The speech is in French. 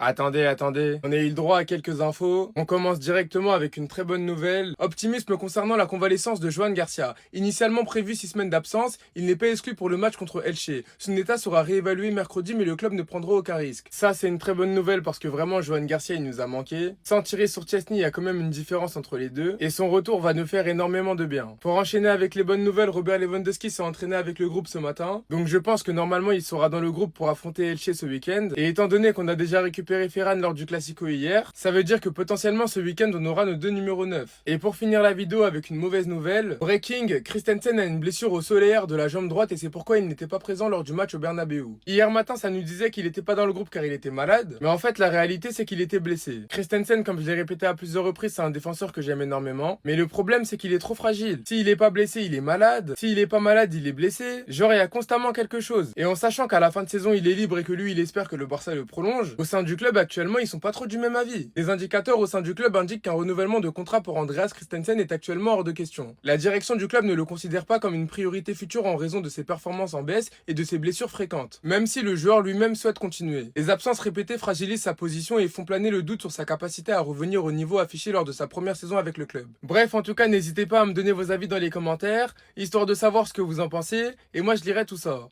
Attendez, on a eu le droit à quelques infos. On commence directement avec une très bonne nouvelle. Optimisme concernant la convalescence de Joan Garcia. Initialement prévu 6 semaines d'absence, il n'est pas exclu pour le match contre Elche. Son état sera réévalué mercredi, mais le club ne prendra aucun risque. Ça, c'est une très bonne nouvelle parce que vraiment, Joan Garcia, il nous a manqué. Sans tirer sur Chesney, il y a quand même une différence entre les deux. Et son retour va nous faire énormément de bien. Pour enchaîner avec les bonnes nouvelles, Robert Lewandowski s'est entraîné avec le groupe ce matin. Donc je pense que normalement, il sera dans le groupe pour affronter Elche ce week-end. Et étant donné qu'on a déjà récupéré Ferran lors du Classico hier, ça veut dire que potentiellement ce week-end on aura nos deux numéros 9. Et pour finir la vidéo avec une mauvaise nouvelle, Breaking, Christensen a une blessure au solaire de la jambe droite et c'est pourquoi il n'était pas présent lors du match au Bernabeu. Hier matin ça nous disait qu'il n'était pas dans le groupe car il était malade, mais en fait la réalité c'est qu'il était blessé. Christensen, comme je l'ai répété à plusieurs reprises, c'est un défenseur que j'aime énormément, mais le problème c'est qu'il est trop fragile. S'il est pas blessé, il est malade. S'il est pas malade, il est blessé. Genre il y a constamment quelque chose. Et en sachant qu'à la fin de saison il est libre et que lui il espère que le Barça le prolonge, au sein du club actuellement ils sont pas trop du même avis. Les indicateurs au sein du club indiquent qu'un renouvellement de contrat pour Andreas Christensen est actuellement hors de question. La direction du club ne le considère pas comme une priorité future en raison de ses performances en baisse et de ses blessures fréquentes, même si le joueur lui-même souhaite continuer. Les absences répétées fragilisent sa position et font planer le doute sur sa capacité à revenir au niveau affiché lors de sa première saison avec le club. Bref, en tout cas, n'hésitez pas à me donner vos avis dans les commentaires, histoire de savoir ce que vous en pensez, et moi je lirai tout ça.